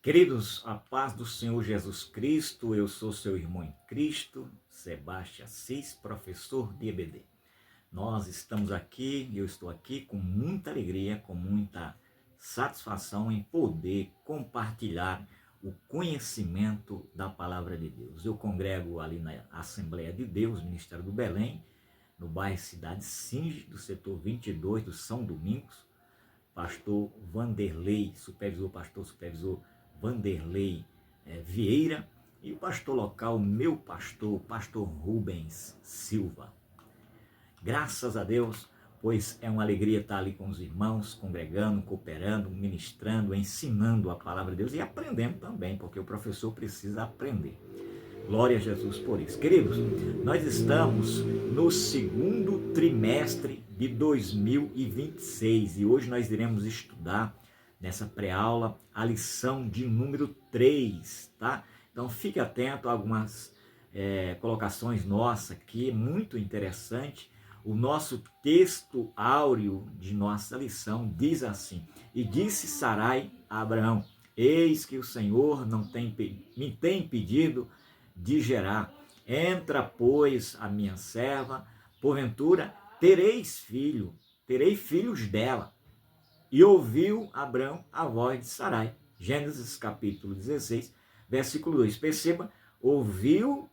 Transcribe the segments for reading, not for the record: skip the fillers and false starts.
Queridos, a paz do Senhor Jesus Cristo, eu sou seu irmão em Cristo, Sebastião Assis, professor de EBD. Nós estamos aqui, eu estou aqui com muita alegria, com muita satisfação em poder compartilhar o conhecimento da Palavra de Deus. Eu congrego ali na Assembleia de Deus, Ministério do Belém, no bairro Cidade Singe, do setor 22 do São Domingos. Pastor Vanderlei, pastor supervisor Vanderlei Vieira, e o pastor local, meu pastor, pastor Rubens Silva. Graças a Deus, pois é uma alegria estar ali com os irmãos, congregando, cooperando, ministrando, ensinando a palavra de Deus e aprendendo também, porque o professor precisa aprender. Glória a Jesus por isso. Queridos, nós estamos no segundo trimestre de 2026 e hoje nós iremos estudar nessa pré-aula a lição de número 3, tá? Então fique atento a algumas colocações nossas aqui, muito interessante. O nosso texto áureo de nossa lição diz assim: e disse Sarai a Abraão, eis que o Senhor me tem pedido de gerar. Entra, pois, a minha serva, porventura terei filhos dela. E ouviu Abrão a voz de Sarai. Gênesis capítulo 16, versículo 2. Perceba, ouviu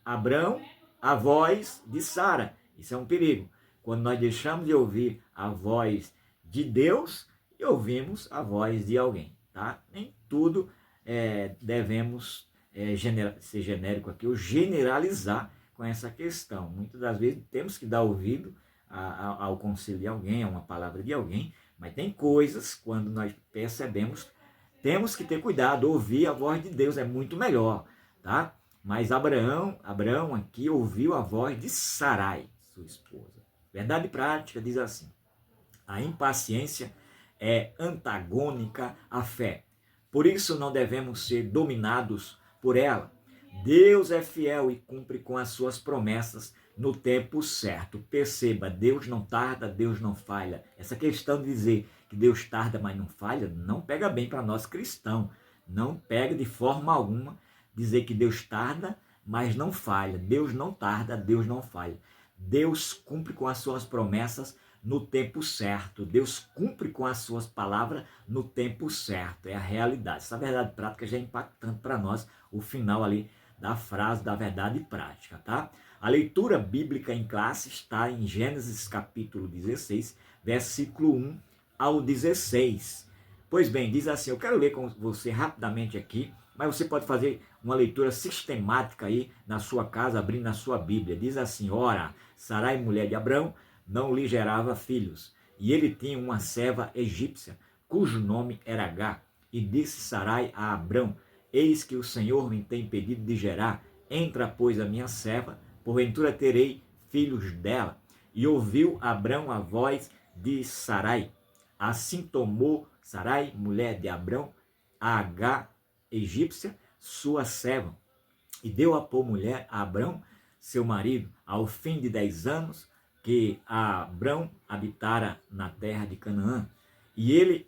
Abrão a voz de Sara. Isso é um perigo. Quando nós deixamos de ouvir a voz de Deus e ouvimos a voz de alguém, tá? Nem tudo devemos ser genérico aqui ou generalizar com essa questão. Muitas das vezes temos que dar ouvido ao conselho de alguém, a uma palavra de alguém, mas tem coisas, quando nós percebemos, temos que ter cuidado, ouvir a voz de Deus é muito melhor, tá? Mas Abraão aqui ouviu a voz de Sarai, sua esposa. Verdade prática diz assim: a impaciência é antagônica à fé. Por isso não devemos ser dominados por ela. Deus é fiel e cumpre com as suas promessas no tempo certo. Perceba, Deus não tarda, Deus não falha. Essa questão de dizer que Deus tarda, mas não falha, não pega bem para nós cristãos. Não pega de forma alguma dizer que Deus tarda, mas não falha. Deus não tarda, Deus não falha. Deus cumpre com as suas promessas no tempo certo. Deus cumpre com as suas palavras no tempo certo. É a realidade. Essa verdade prática já é impactante para nós, o final ali da frase da verdade prática, tá? A leitura bíblica em classe está em Gênesis capítulo 16, versículo 1 ao 16. Pois bem, diz assim, eu quero ler com você rapidamente aqui, mas você pode fazer uma leitura sistemática aí na sua casa, abrindo a sua Bíblia. Diz assim: ora, Sarai, mulher de Abrão, não lhe gerava filhos, e ele tinha uma serva egípcia, cujo nome era Agá. E disse Sarai a Abrão: eis que o Senhor me tem pedido de gerar, entra, pois, a minha serva, porventura terei filhos dela. E ouviu Abrão a voz de Sarai. Assim tomou Sarai, mulher de Abrão, a Agá, egípcia, sua serva, e deu-a por mulher a Abrão, seu marido, ao fim de 10 anos, que Abrão habitara na terra de Canaã. E ele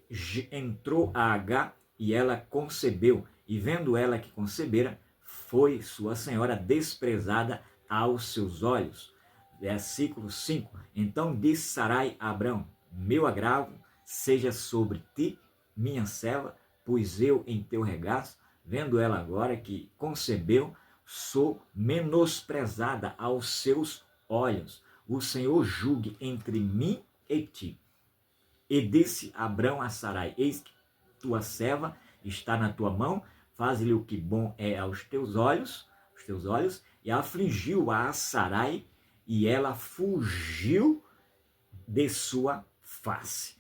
entrou a Agá, e ela concebeu, e vendo ela que concebera, foi sua senhora desprezada aos seus olhos. Versículo 5. Então disse Sarai a Abrão: meu agravo seja sobre ti, minha serva, pois eu em teu regaço, vendo ela agora que concebeu, sou menosprezada aos seus olhos. O Senhor julgue entre mim e ti. E disse Abrão a Sarai: eis que tua serva está na tua mão, faz-lhe o que bom é aos teus olhos, e afligiu a Sarai, e ela fugiu de sua face.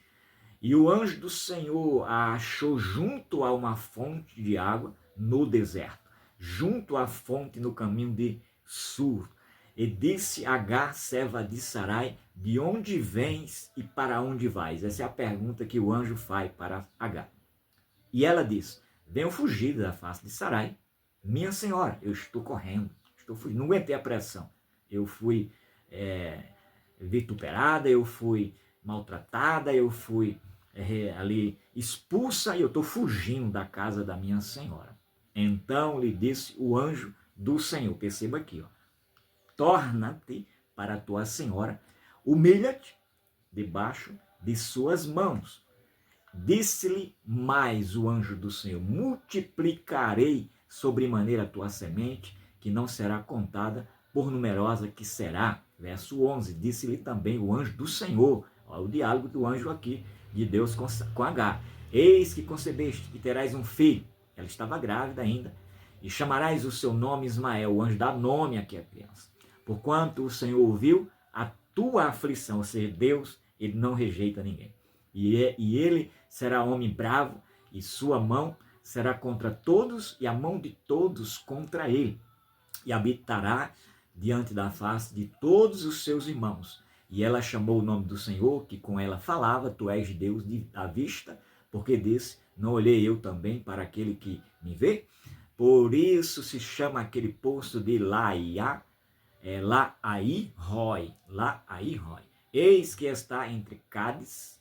E o anjo do Senhor a achou junto a uma fonte de água no deserto, junto à fonte no caminho de Sur. E disse Agá, serva de Sarai: de onde vens e para onde vais? Essa é a pergunta que o anjo faz para Agá. E ela diz: venho fugir da face de Sarai, minha senhora, eu estou correndo, estou fugindo, não aguentei a pressão. Eu fui vituperada, eu fui maltratada, eu fui ali expulsa e eu estou fugindo da casa da minha senhora. Então lhe disse o anjo do Senhor, perceba aqui, ó, torna-te para a tua senhora, humilha-te debaixo de suas mãos. Disse-lhe mais o anjo do Senhor, multiplicarei sobremaneira a tua semente, que não será contada, por numerosa que será. Verso 11, disse-lhe também o anjo do Senhor, olha o diálogo do anjo aqui, de Deus com Agar. Eis que concebeste e terás um filho. Ela estava grávida ainda. E chamarás o seu nome Ismael. O anjo dá nome aqui à criança. Porquanto o Senhor ouviu a tua aflição, ou seja, Deus, ele não rejeita ninguém. E ele será homem bravo, e sua mão será contra todos, e a mão de todos contra ele. E habitará diante da face de todos os seus irmãos. E ela chamou o nome do Senhor, que com ela falava, tu és Deus à vista, porque disse, não olhei eu também para aquele que me vê? Por isso se chama aquele poço de Laai-Roi. Eis que está entre Cádiz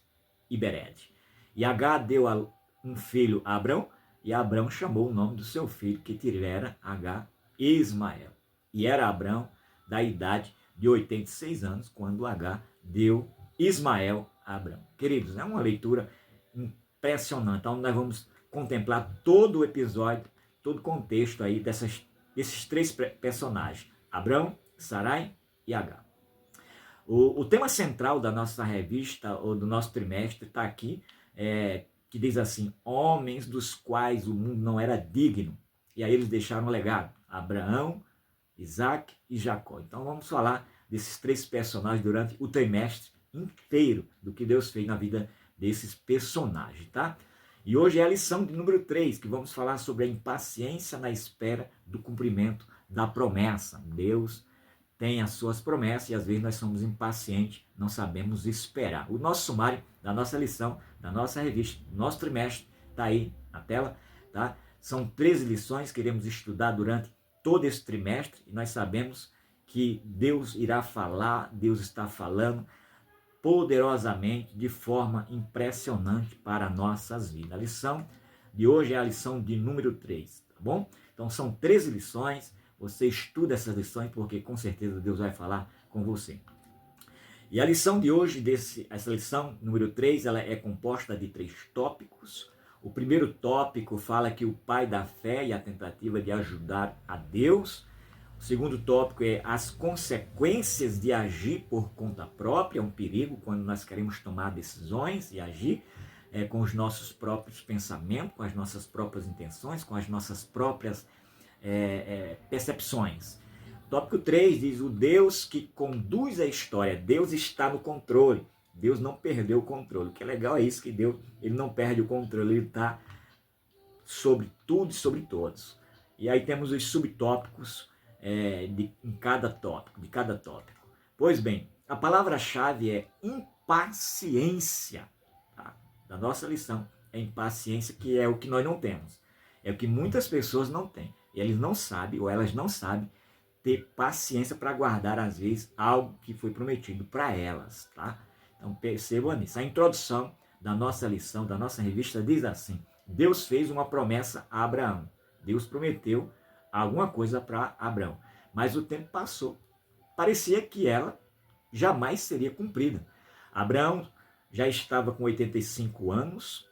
e Bered. E Agar deu um filho a Abrão, e Abrão chamou o nome do seu filho, que tivera Agar, Ismael. E era Abrão da idade de 86 anos, quando Agar deu Ismael a Abrão. Queridos, é uma leitura impressionante, então nós vamos contemplar todo o episódio, todo o contexto aí desses três personagens, Abrão, Sarai e Agar. O tema central da nossa revista, ou do nosso trimestre, está aqui, que diz assim, homens dos quais o mundo não era digno. E aí eles deixaram um legado, Abraão, Isaac e Jacó. Então vamos falar desses três personagens durante o trimestre inteiro, do que Deus fez na vida desses personagens, tá? E hoje é a lição de número 3, que vamos falar sobre a impaciência na espera do cumprimento da promessa. Deus tem as suas promessas e às vezes nós somos impacientes, não sabemos esperar. O nosso sumário da nossa lição, da nossa revista, do nosso trimestre, está aí na tela, tá? São 13 lições que iremos estudar durante todo esse trimestre e nós sabemos que Deus irá falar, Deus está falando poderosamente, de forma impressionante para nossas vidas. A lição de hoje é a lição de número 3, tá bom? Então são 13 lições, você estuda essas lições porque com certeza Deus vai falar com você. E a lição de hoje, essa lição número 3, ela é composta de 3 tópicos. O primeiro tópico fala que o pai da fé e a tentativa de ajudar a Deus. O segundo tópico é as consequências de agir por conta própria, é um perigo quando nós queremos tomar decisões e agir com os nossos próprios pensamentos, com as nossas próprias intenções, com as nossas próprias percepções. Tópico 3 diz o Deus que conduz a história, Deus está no controle, Deus não perdeu o controle. O que é legal é isso, que Deus ele não perde o controle, ele está sobre tudo e sobre todos. E aí temos os subtópicos, de cada tópico. Pois bem, a palavra-chave é impaciência. Tá? Da nossa lição é impaciência, que é o que nós não temos. É o que muitas pessoas não têm. E eles não sabem, ou elas não sabem, ter paciência para aguardar, às vezes, algo que foi prometido para elas. Tá? Então percebam nisso. A introdução da nossa lição, da nossa revista, diz assim: Deus fez uma promessa a Abraão. Deus prometeu alguma coisa para Abrão, mas o tempo passou. Parecia que ela jamais seria cumprida. Abraão já estava com 85 anos,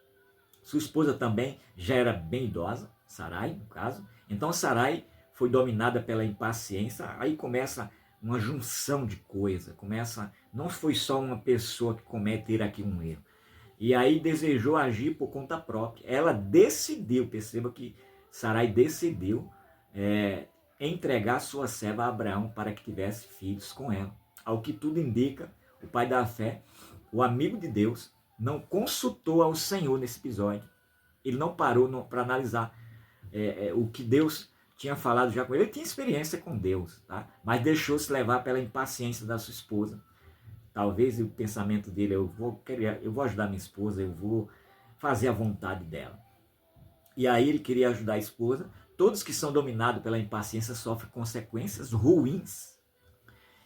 sua esposa também já era bem idosa, Sarai, no caso. Então Sarai foi dominada pela impaciência, aí começa uma junção de coisas, não foi só uma pessoa que comete aqui um erro, e aí desejou agir por conta própria. Ela decidiu, perceba que Sarai decidiu entregar sua serva a Abraão para que tivesse filhos com ela. Ao que tudo indica, o pai da fé, o amigo de Deus, não consultou ao Senhor nesse episódio. Ele não parou para analisar o que Deus tinha falado já com ele. Ele tinha experiência com Deus, tá? Mas deixou-se levar pela impaciência da sua esposa. Talvez o pensamento dele, eu vou ajudar minha esposa, eu vou fazer a vontade dela. E aí ele queria ajudar a esposa. Todos que são dominados pela impaciência sofrem consequências ruins.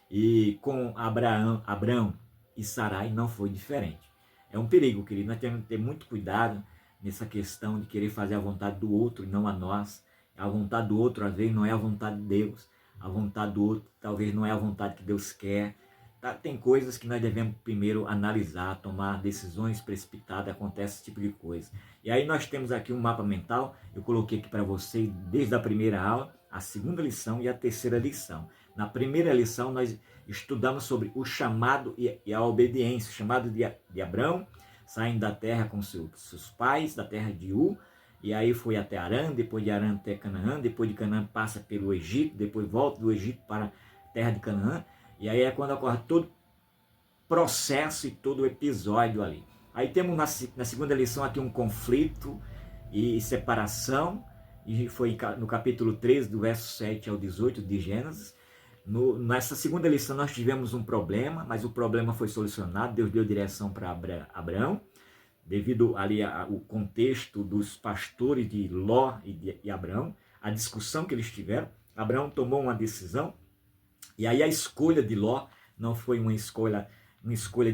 E com Abraão e Sarai não foi diferente. É um perigo, querido. Nós temos que ter muito cuidado nessa questão de querer fazer a vontade do outro e não a nós. A vontade do outro, às vezes, não é a vontade de Deus. A vontade do outro, talvez, não é a vontade que Deus quer. Tá? Tem coisas que nós devemos primeiro analisar, tomar decisões precipitadas, acontece esse tipo de coisa. E aí nós temos aqui um mapa mental, eu coloquei aqui para você desde a primeira aula, a segunda lição e a terceira lição. Na primeira lição nós estudamos sobre o chamado e a obediência, o chamado de Abrão, saindo da terra com seus pais, da terra de U, e aí foi até Arã, depois de Arã até Canaã, depois de Canaã passa pelo Egito, depois volta do Egito para a terra de Canaã, e aí é quando ocorre todo processo e todo episódio ali. Aí temos na segunda lição aqui um conflito e separação, e foi no capítulo 13, do verso 7 ao 18 de Gênesis. Nessa segunda lição nós tivemos um problema, mas o problema foi solucionado, Deus deu direção para Abraão, devido ali ao contexto dos pastores de Ló e Abraão, a discussão que eles tiveram. Abraão tomou uma decisão, e aí a escolha de Ló não foi uma escolha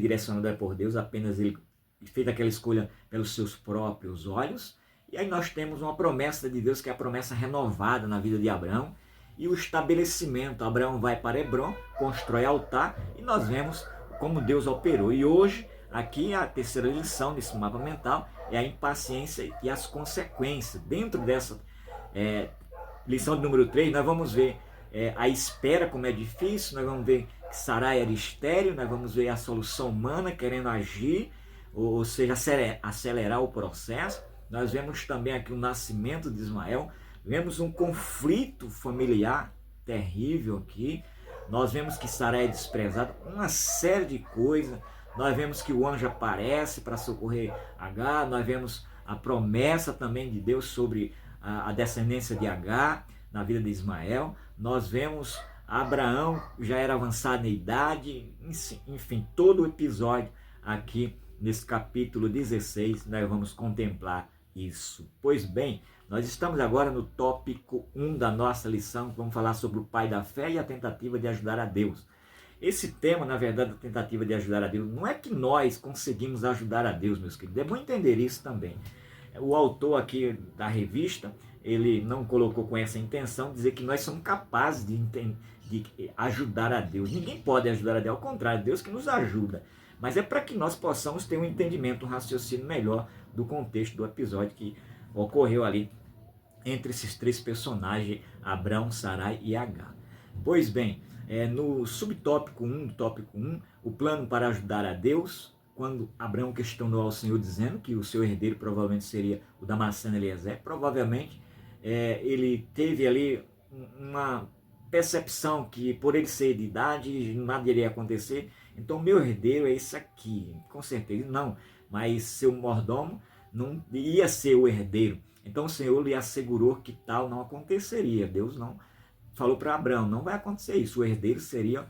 direcionada por Deus, apenas ele fez aquela escolha pelos seus próprios olhos. E aí nós temos uma promessa de Deus, que é a promessa renovada na vida de Abraão, e o estabelecimento. Abraão vai para Hebrom, constrói altar, e nós vemos como Deus operou. E hoje, aqui a terceira lição desse mapa mental é a impaciência e as consequências. Dentro dessa lição de número 3, nós vamos ver a espera, como é difícil, nós vamos ver que Sarai era estéril, nós vamos ver a solução humana querendo agir, ou seja, acelerar o processo. Nós vemos também aqui o nascimento de Ismael, vemos um conflito familiar terrível aqui, nós vemos que Sarai é desprezada, uma série de coisas. Nós vemos que o anjo aparece para socorrer Agar, nós vemos a promessa também de Deus sobre a descendência de Agar na vida de Ismael. Nós vemos Abraão, já era avançado em idade, enfim, todo o episódio aqui nesse capítulo 16 nós vamos contemplar isso. Pois bem, nós estamos agora no tópico 1 da nossa lição, que vamos falar sobre o pai da fé e a tentativa de ajudar a Deus. Esse tema, na verdade, da tentativa de ajudar a Deus, não é que nós conseguimos ajudar a Deus, meus queridos. É bom entender isso também. O autor aqui da revista, ele não colocou com essa intenção dizer que nós somos capazes de ajudar a Deus. Ninguém pode ajudar a Deus, ao contrário, Deus que nos ajuda. Mas é para que nós possamos ter um entendimento, um raciocínio melhor do contexto do episódio que ocorreu ali entre esses três personagens, Abrão, Sarai e Agar. Pois bem, no subtópico 1 do tópico 1, o plano para ajudar a Deus, quando Abrão questionou ao Senhor dizendo que o seu herdeiro provavelmente seria o Damasceno Eliezer, provavelmente ele teve ali uma percepção que por ele ser de idade nada iria acontecer, então meu herdeiro é esse aqui, com certeza não, mas seu mordomo não ia ser o herdeiro. Então o Senhor lhe assegurou que tal não aconteceria. Deus não falou para Abraão, não vai acontecer isso, o herdeiro seria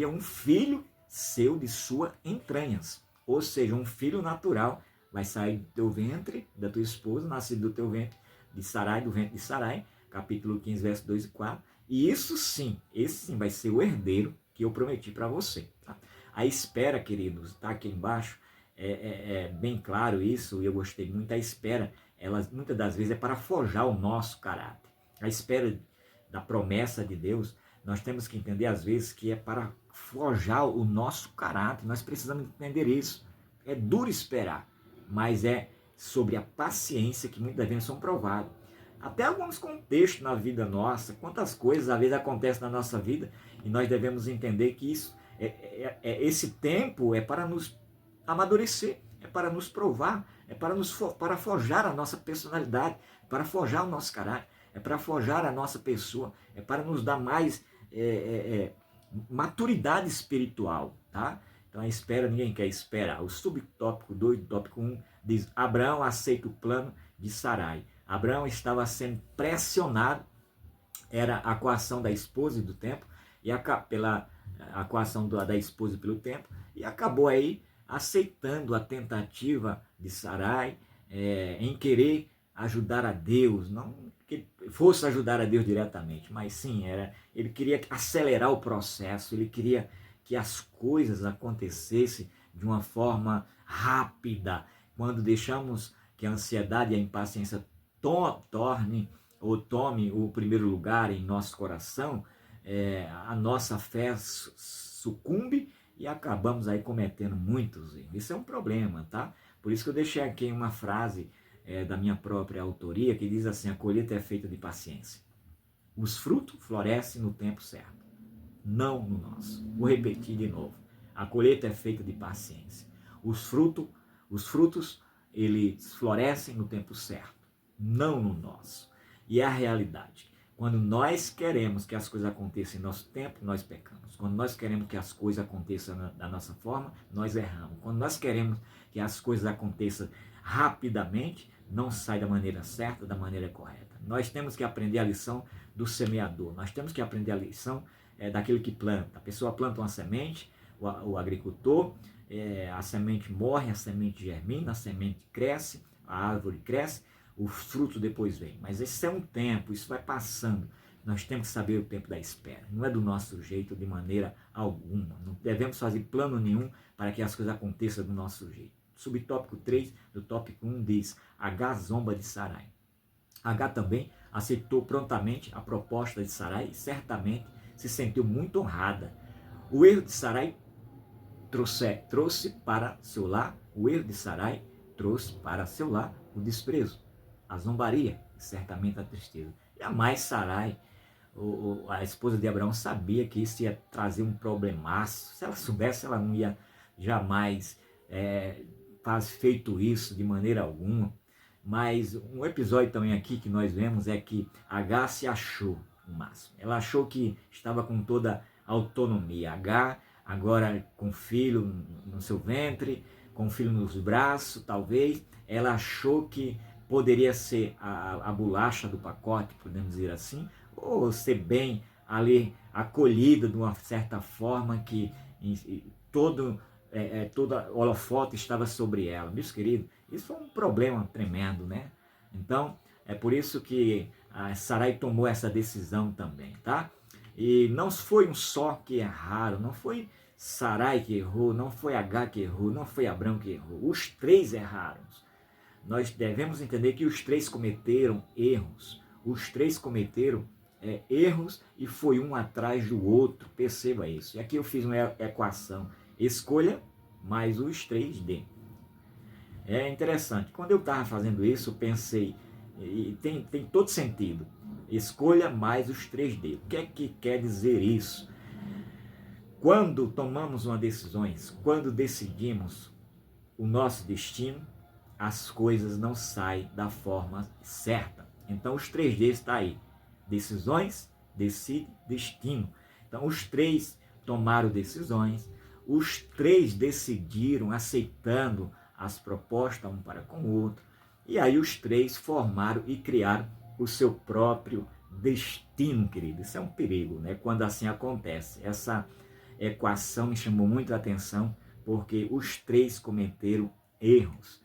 um filho seu de sua entranhas, ou seja, um filho natural, vai sair do teu ventre, da tua esposa, nascido do teu ventre de Sarai, do ventre de Sarai, capítulo 15, verso 2 e 4, e isso sim, esse sim vai ser o herdeiro que eu prometi para você. Tá? A espera, queridos, está aqui embaixo, é bem claro isso, e eu gostei muito. A espera, ela muitas das vezes é para forjar o nosso caráter. A espera da promessa de Deus, nós temos que entender às vezes que é para forjar o nosso caráter. Nós precisamos entender isso. É duro esperar, mas é sobre a paciência que muitas vezes são provados. Até alguns contextos na vida nossa, quantas coisas às vezes acontecem na nossa vida e nós devemos entender que isso esse tempo é para nos amadurecer, é para nos provar, é para forjar a nossa personalidade, para forjar o nosso caráter, é para forjar a nossa pessoa, é para nos dar mais maturidade espiritual, tá? Então a espera, ninguém quer esperar. O subtópico 2 do tópico 1 diz: Abraão aceita o plano de Sarai. Abraão estava sendo pressionado, era a coação da esposa e do tempo, e pela a coação da esposa pelo tempo, e acabou aí aceitando a tentativa de Sarai em querer ajudar a Deus, não que fosse ajudar a Deus diretamente, mas sim, ele queria acelerar o processo, ele queria que as coisas acontecessem de uma forma rápida, quando deixamos que a ansiedade e a impaciência tome o primeiro lugar em nosso coração, a nossa fé sucumbe e acabamos aí cometendo muitos erros. Isso é um problema, tá? Por isso que eu deixei aqui uma frase da minha própria autoria que diz assim: a colheita é feita de paciência. Os frutos florescem no tempo certo, não no nosso. Vou repetir de novo. A colheita é feita de paciência. Os frutos, eles florescem no tempo certo, não no nosso. E é a realidade. Quando nós queremos que as coisas aconteçam em nosso tempo, nós pecamos. Quando nós queremos que as coisas aconteçam da nossa forma, nós erramos. Quando nós queremos que as coisas aconteçam rapidamente, não sai da maneira certa, da maneira correta. Nós temos que aprender a lição do semeador. Nós temos que aprender a lição daquele que planta. A pessoa planta uma semente, o agricultor, a semente morre, a semente germina, a semente cresce, a árvore cresce, o fruto depois vem. Mas esse é um tempo, isso vai passando. Nós temos que saber o tempo da espera. Não é do nosso jeito de maneira alguma. Não devemos fazer plano nenhum para que as coisas aconteçam do nosso jeito. Subtópico 3 do tópico 1 diz: H zomba de Sarai. H também aceitou prontamente a proposta de Sarai e certamente se sentiu muito honrada. O erro de Sarai trouxe para seu lar, o desprezo, a zombaria e certamente a tristeza. Jamais Sarai, a esposa de Abraão, sabia que isso ia trazer um problemaço. Se ela soubesse, ela não ia jamais feito isso de maneira alguma. Mas um episódio também aqui que nós vemos é que H se achou o máximo. Ela achou que estava com toda a autonomia. H, agora com filho no seu ventre, com filho nos braços, talvez, ela achou que poderia ser a bolacha do pacote, podemos dizer assim, ou ser bem ali acolhida de uma certa forma que todo holofote estava sobre ela. Meus queridos, isso foi um problema tremendo, né? Então, é por isso que a Sarai tomou essa decisão também, tá? E não foi um só que erraram, não foi Sarai que errou, não foi H que errou, não foi Abrão que errou. Os três erraram. Nós devemos entender que os três cometeram erros. Os três cometeram erros e foi um atrás do outro. Perceba isso. E aqui eu fiz uma equação. Escolha mais os 3D. É interessante. Quando eu estava fazendo isso, eu pensei, e tem todo sentido. Escolha mais os 3D. O que é que quer dizer isso? Quando tomamos uma decisão, quando decidimos o nosso destino, as coisas não saem da forma certa. Então os 3D está aí. Decisões, decide, destino. Então os três tomaram decisões, os três decidiram aceitando as propostas um para com o outro, e aí os três formaram e criaram o seu próprio destino, querido. Isso é um perigo, né? Quando assim acontece. Essa equação me chamou muito a atenção, porque os três cometeram erros.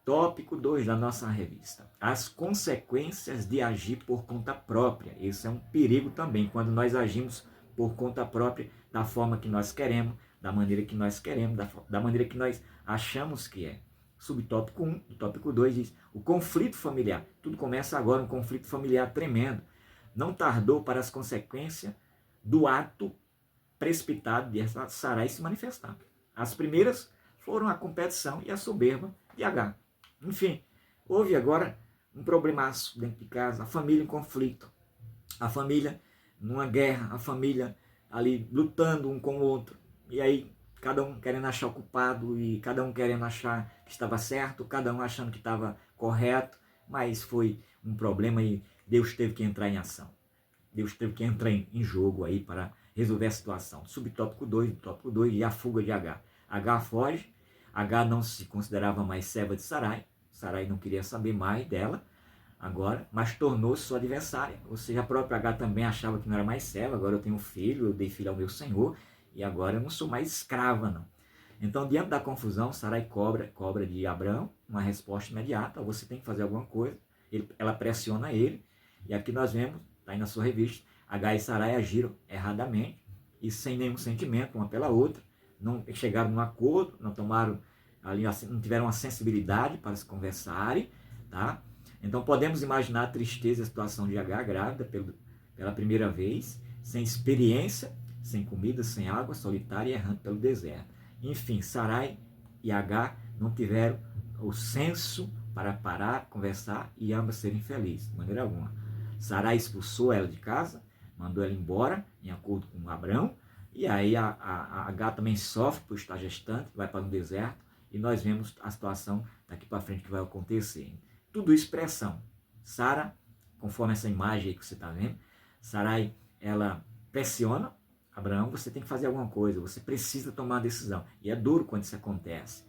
Tópico 2 da nossa revista. As consequências de agir por conta própria. Isso é um perigo também, quando nós agimos por conta própria, da forma que nós queremos, da maneira que nós queremos, da maneira que nós achamos que é. Subtópico 1, do tópico 2 diz: o conflito familiar. Tudo começa agora, um conflito familiar tremendo. Não tardou para as consequências do ato precipitado de Sarai se manifestar. As primeiras foram a competição e a soberba de H. Enfim, houve agora um problemaço dentro de casa, a família em conflito, a família numa guerra, a família ali lutando um com o outro, e aí cada um querendo achar o culpado, e cada um querendo achar que estava certo, cada um achando que estava correto, mas foi um problema e Deus teve que entrar em ação. Deus teve que entrar em jogo aí para resolver a situação. Subtópico 2, tópico 2, e a fuga de H. H foge, H não se considerava mais serva de Sarai, Sarai não queria saber mais dela agora, mas tornou-se sua adversária. Ou seja, a própria H também achava que não era mais serva. Agora eu tenho um filho, eu dei filho ao meu Senhor, e agora eu não sou mais escrava, não. Então, diante da confusão, Sarai cobra de Abraão uma resposta imediata: você tem que fazer alguma coisa. Ela pressiona ele, e aqui nós vemos, está aí na sua revista, H e Sarai agiram erradamente e sem nenhum sentimento uma pela outra, não chegaram num acordo, não tomaram ali, não tiveram uma sensibilidade para se conversarem, tá? Então podemos imaginar a tristeza e a situação de Agar grávida pela primeira vez, sem experiência, sem comida, sem água, solitária e errante pelo deserto. Enfim, Sarai e Agar não tiveram o senso para parar, conversar e ambas serem felizes, de maneira alguma. Sarai expulsou ela de casa, mandou ela embora, em acordo com Abrão, e aí a Agar também sofre por estar gestante, vai para o deserto, e nós vemos a situação daqui para frente que vai acontecer. Tudo isso pressão. Sara, conforme essa imagem aí que você está vendo, Sarai, ela pressiona Abraão, você tem que fazer alguma coisa, você precisa tomar uma decisão. E é duro quando isso acontece.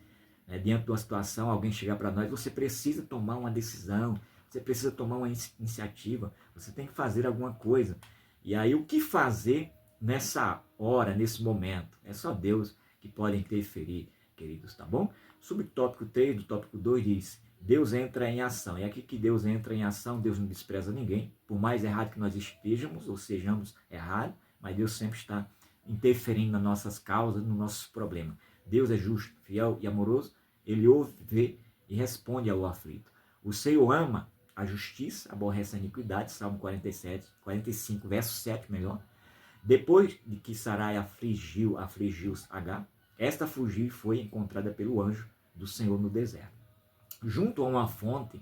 Diante de uma situação, alguém chegar para nós, você precisa tomar uma decisão, você precisa tomar uma iniciativa, você tem que fazer alguma coisa. E aí o que fazer nessa hora, nesse momento? É só Deus que pode interferir, queridos, tá bom? Subtópico 3 do tópico 2 diz, Deus entra em ação. É aqui que Deus entra em ação, Deus não despreza ninguém, por mais errado que nós estejamos ou sejamos errados, mas Deus sempre está interferindo nas nossas causas, nos nossos problemas. Deus é justo, fiel e amoroso, Ele ouve, vê e responde ao aflito. O Senhor ama a justiça, aborrece a iniquidade, Salmo 45, verso 7, melhor. Depois de que Sarai afligiu Agar, esta fugiu e foi encontrada pelo anjo do Senhor no deserto. Junto a uma fonte,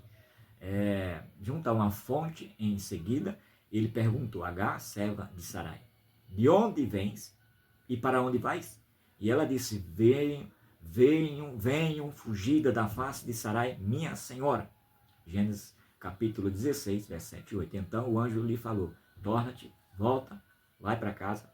em seguida, ele perguntou a Agar, serva de Sarai, de onde vens e para onde vais? E ela disse, venham fugida da face de Sarai, minha senhora. Gênesis capítulo 16, verso 7 e 8. Então o anjo lhe falou, torna-te, volta, vai para casa,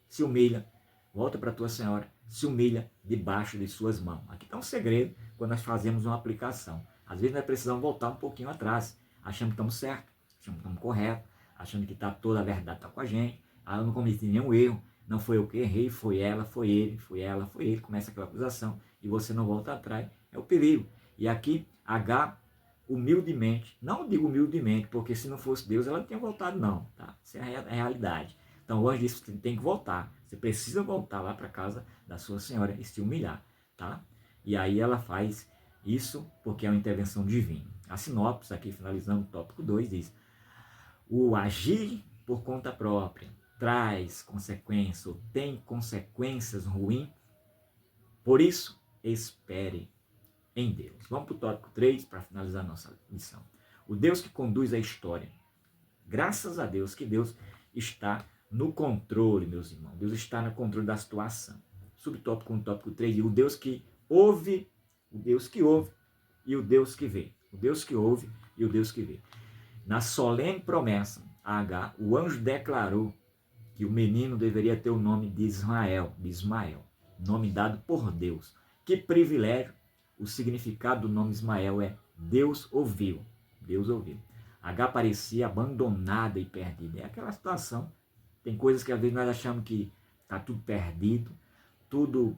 se humilha, volta para tua senhora, se humilha debaixo de suas mãos. Aqui está um segredo quando nós fazemos uma aplicação. Às vezes nós precisamos voltar um pouquinho atrás, achando que estamos certos, achando que estamos corretos, achando que toda a verdade está com a gente, eu não cometi nenhum erro, não foi eu que errei, foi ela, foi ele, foi ela, foi ele. Começa aquela acusação e você não volta atrás, é o perigo. E aqui, Agar, humildemente, não digo humildemente, porque se não fosse Deus, ela não tinha voltado não, tá? Isso é a realidade. Então o anjo disse que tem que voltar, você precisa voltar lá para casa da sua senhora e se humilhar, tá? E aí ela faz isso porque é uma intervenção divina. A sinopse, aqui finalizando o tópico 2, diz, o agir por conta própria traz consequências, ou tem consequências ruins, por isso espere em Deus. Vamos para o tópico 3 para finalizar a nossa lição. O Deus que conduz a história. Graças a Deus que Deus está no controle, meus irmãos. Deus está no controle da situação. Subtópico 1, tópico 3, o Deus que ouve, o Deus que ouve e o Deus que vê. O Deus que ouve e o Deus que vê. Na solene promessa a Agar, o anjo declarou que o menino deveria ter o nome de Ismael, nome dado por Deus. Que privilégio! O significado do nome Ismael é Deus ouviu. Deus ouviu. Agar parecia abandonada e perdida. É aquela situação. Tem coisas que às vezes nós achamos que está tudo perdido, tudo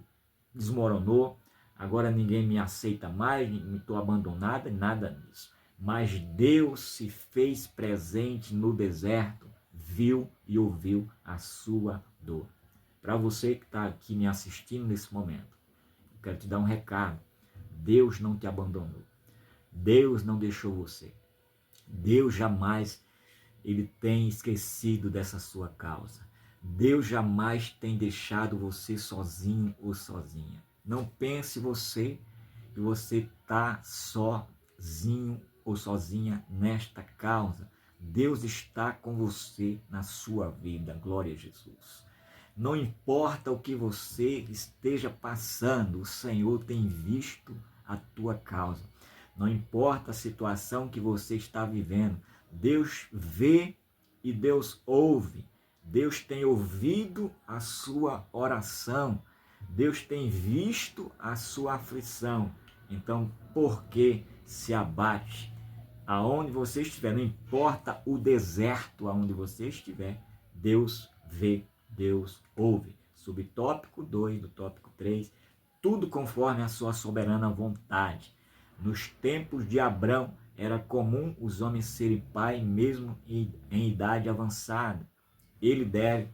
desmoronou, agora ninguém me aceita mais, estou abandonada, nada disso. Mas Deus se fez presente no deserto, viu e ouviu a sua dor. Para você que está aqui me assistindo nesse momento, eu quero te dar um recado. Deus não te abandonou. Deus não deixou você. Deus jamais ele tem esquecido dessa sua causa. Deus jamais tem deixado você sozinho ou sozinha. Não pense você que você está sozinho ou sozinha nesta causa. Deus está com você na sua vida. Glória a Jesus. Não importa o que você esteja passando, o Senhor tem visto a tua causa. Não importa a situação que você está vivendo, Deus vê e Deus ouve. Deus tem ouvido a sua oração. Deus tem visto a sua aflição. Então, por que se abate? Aonde você estiver, não importa o deserto aonde você estiver, Deus vê, Deus ouve. Subtópico 2 do tópico 3, tudo conforme a sua soberana vontade. Nos tempos de Abrão, era comum os homens serem pai mesmo em idade avançada. Ele deve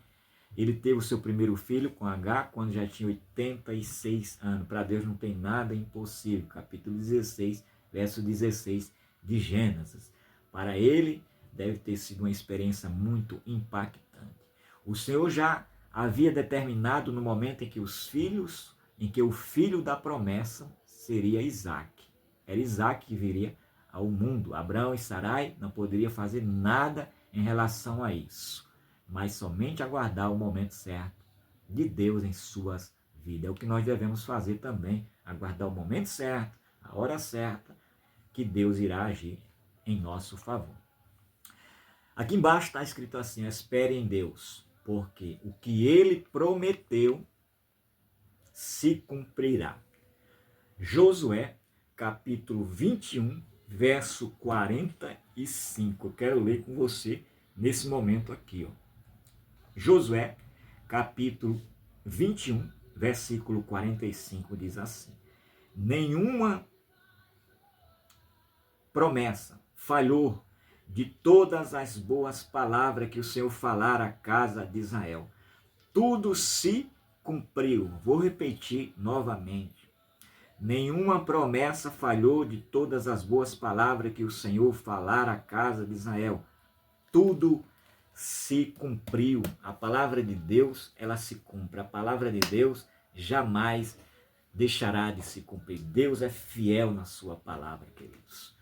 Ele teve o seu primeiro filho com H quando já tinha 86 anos. Para Deus não tem nada impossível. Capítulo 16, verso 16 de Gênesis. Para ele, deve ter sido uma experiência muito impactante. O Senhor já havia determinado no momento em que o filho da promessa seria Isaac. Era Isaac que viria ao mundo. Abraão e Sarai não poderiam fazer nada em relação a isso, mas somente aguardar o momento certo de Deus em suas vidas. É o que nós devemos fazer também, aguardar o momento certo, a hora certa, que Deus irá agir em nosso favor. Aqui embaixo está escrito assim: espere em Deus, porque o que ele prometeu se cumprirá. Josué, capítulo 21, verso 45. Eu quero ler com você nesse momento aqui. Josué, capítulo 21, versículo 45, diz assim: nenhuma promessa falhou de todas as boas palavras que o Senhor falara à casa de Israel. Tudo se cumpriu. Vou repetir novamente. Nenhuma promessa falhou de todas as boas palavras que o Senhor falara à casa de Israel. Tudo se cumpriu. A palavra de Deus, ela se cumpre. A palavra de Deus jamais deixará de se cumprir. Deus é fiel na sua palavra, queridos.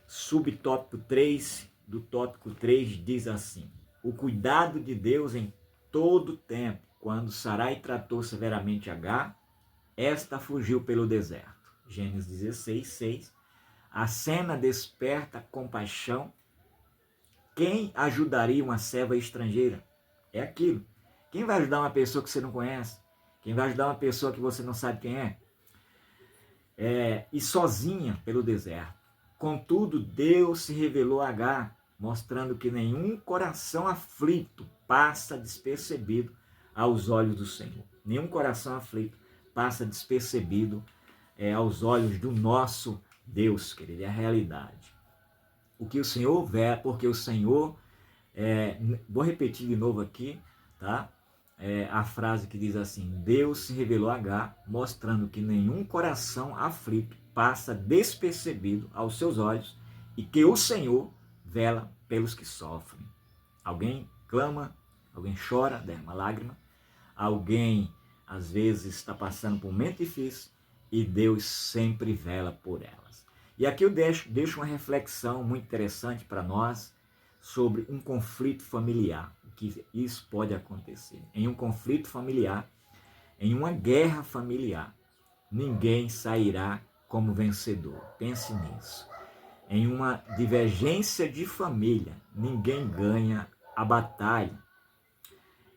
Subtópico 3 do tópico 3 diz assim: o cuidado de Deus em todo tempo. Quando Sarai tratou severamente Agar, esta fugiu pelo deserto. Gênesis 16, 6. A cena desperta compaixão. Quem ajudaria uma serva estrangeira? É aquilo. Quem vai ajudar uma pessoa que você não conhece? Quem vai ajudar uma pessoa que você não sabe quem é? E sozinha pelo deserto. Contudo, Deus se revelou a Agar, mostrando que nenhum coração aflito passa despercebido aos olhos do Senhor. Nenhum coração aflito passa despercebido aos olhos do nosso Deus, querido. É a realidade. O que o Senhor vê, porque o Senhor, vou repetir de novo aqui, tá? A frase que diz assim: Deus se revelou a Agar, mostrando que nenhum coração aflito passa despercebido aos seus olhos e que o Senhor vela pelos que sofrem. Alguém clama, alguém chora, derrama lágrima, alguém às vezes está passando por um momento difícil e Deus sempre vela por elas. E aqui eu deixo uma reflexão muito interessante para nós sobre um conflito familiar, o que isso pode acontecer. Em um conflito familiar, em uma guerra familiar, ninguém sairá como vencedor. Pense nisso. Em uma divergência de família, ninguém ganha a batalha.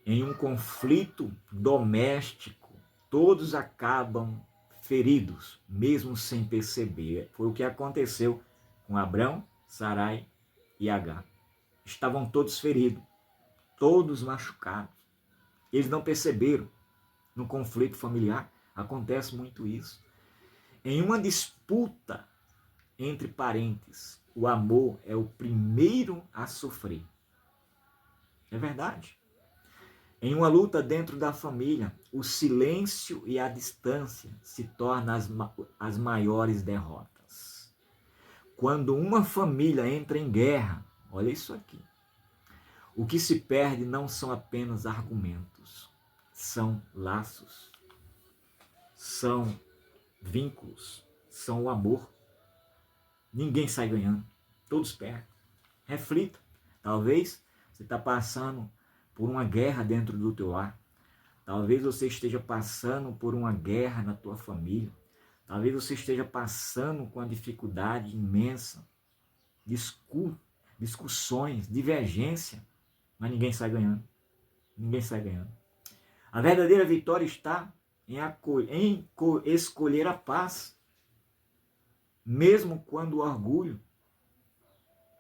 Em um conflito doméstico, todos acabam feridos, mesmo sem perceber. Foi o que aconteceu com Abrão, Sarai e Agar. Estavam todos feridos, todos machucados. Eles não perceberam. No conflito familiar acontece muito isso. Em uma disputa entre parentes, o amor é o primeiro a sofrer. É verdade. Em uma luta dentro da família, o silêncio e a distância se tornam as maiores derrotas. Quando uma família entra em guerra, olha isso aqui, o que se perde não são apenas argumentos, são laços, são vínculos, são o amor. Ninguém sai ganhando, todos perdem. Reflita, talvez você está passando por uma guerra dentro do teu lar. Talvez você esteja passando por uma guerra na tua família. Talvez você esteja passando com uma dificuldade imensa, discussões, divergência, mas ninguém sai ganhando. Ninguém sai ganhando. A verdadeira vitória está em escolher a paz, mesmo quando o orgulho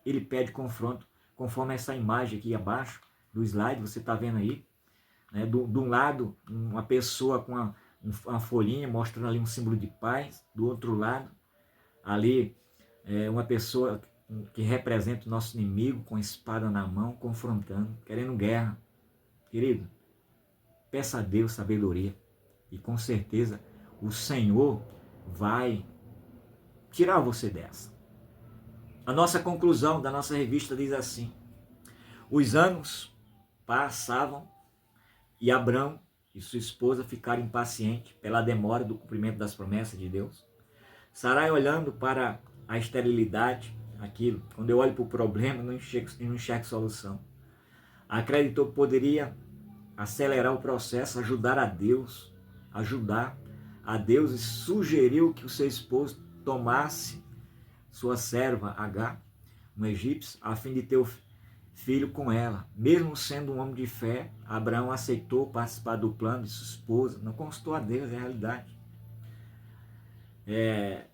ele pede confronto, conforme essa imagem aqui abaixo do slide, você está vendo aí, né? De um lado, uma pessoa com uma folhinha mostrando ali um símbolo de paz, do outro lado, ali, uma pessoa que representa o nosso inimigo com a espada na mão, confrontando, querendo guerra. Querido, Peça a Deus sabedoria e com certeza o Senhor vai tirar você dessa. A nossa conclusão da nossa revista diz assim: os anos passavam e Abrão e sua esposa ficaram impacientes pela demora do cumprimento das promessas de Deus. Sarai, olhando para a esterilidade, aquilo, quando eu olho para o problema, não enxergo solução. Acreditou que poderia acelerar o processo, ajudar a Deus e sugeriu que o seu esposo tomasse sua serva Agar, um egípcio, a fim de ter o filho com ela. Mesmo sendo um homem de fé, Abraão aceitou participar do plano de sua esposa. Não constou a Deus, é a realidade.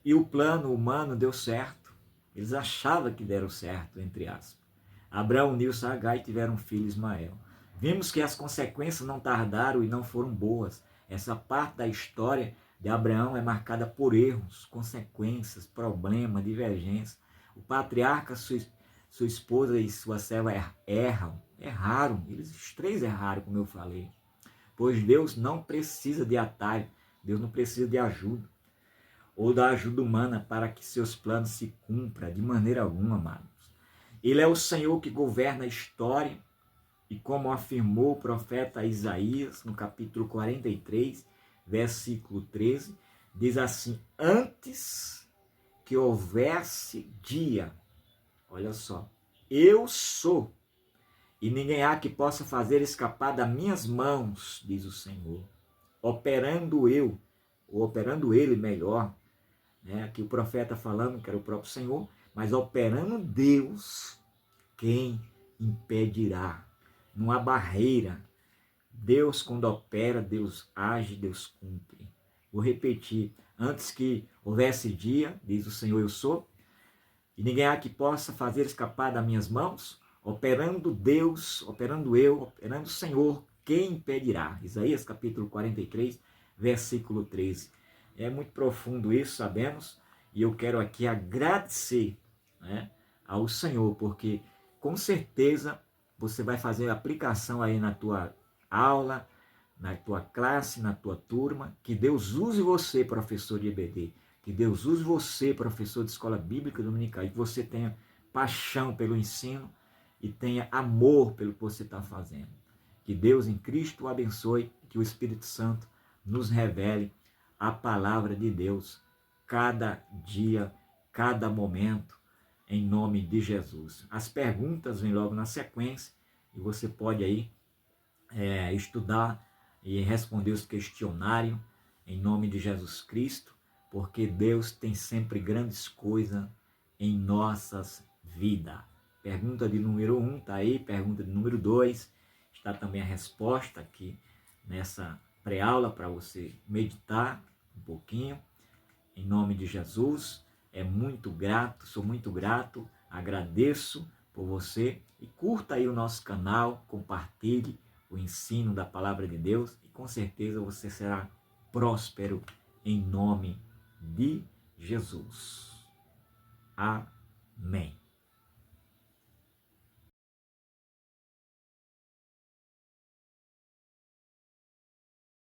E o plano humano deu certo. Eles achavam que deram certo, entre aspas. Abraão uniu-se a Agar e tiveram um filho, Ismael. Vimos que as consequências não tardaram e não foram boas. Essa parte da história de Abraão é marcada por erros, consequências, problemas, divergências. O patriarca, sua esposa e sua serva erraram. Os três erraram, como eu falei. Pois Deus não precisa de atalho, Deus não precisa de ajuda ou da ajuda humana para que seus planos se cumpram de maneira alguma, amados. Ele é o Senhor que governa a história e como afirmou o profeta Isaías no capítulo 43, versículo 13, diz assim: antes que houvesse dia, olha só, eu sou, e ninguém há que possa fazer escapar das minhas mãos, diz o Senhor, operando ele melhor, aqui o profeta falando que era o próprio Senhor, mas operando Deus, quem impedirá? Não há barreira. Deus, quando opera, Deus age, Deus cumpre. Vou repetir: antes que houvesse dia, diz o Senhor, eu sou, e ninguém há que possa fazer escapar das minhas mãos, operando Deus, operando eu, operando o Senhor, quem impedirá? Isaías capítulo 43, versículo 13. É muito profundo isso, sabemos, e eu quero aqui agradecer, ao Senhor, porque com certeza você vai fazer aplicação aí na tua aula, na tua classe, na tua turma. Que Deus use você, professor de EBD. Que Deus use você, professor de escola bíblica dominical. E que você tenha paixão pelo ensino e tenha amor pelo que você está fazendo. Que Deus em Cristo o abençoe e que o Espírito Santo nos revele a palavra de Deus cada dia, cada momento, em nome de Jesus. As perguntas vêm logo na sequência e você pode aí estudar e responder os questionários em nome de Jesus Cristo, porque Deus tem sempre grandes coisas em nossas vidas. Pergunta de número 1 está aí, pergunta de número 2, está também a resposta aqui nessa pré-aula para você meditar um pouquinho. Em nome de Jesus, sou muito grato, agradeço por você e curta aí o nosso canal, compartilhe o ensino da palavra de Deus e com certeza você será próspero em nome de Jesus. Amém.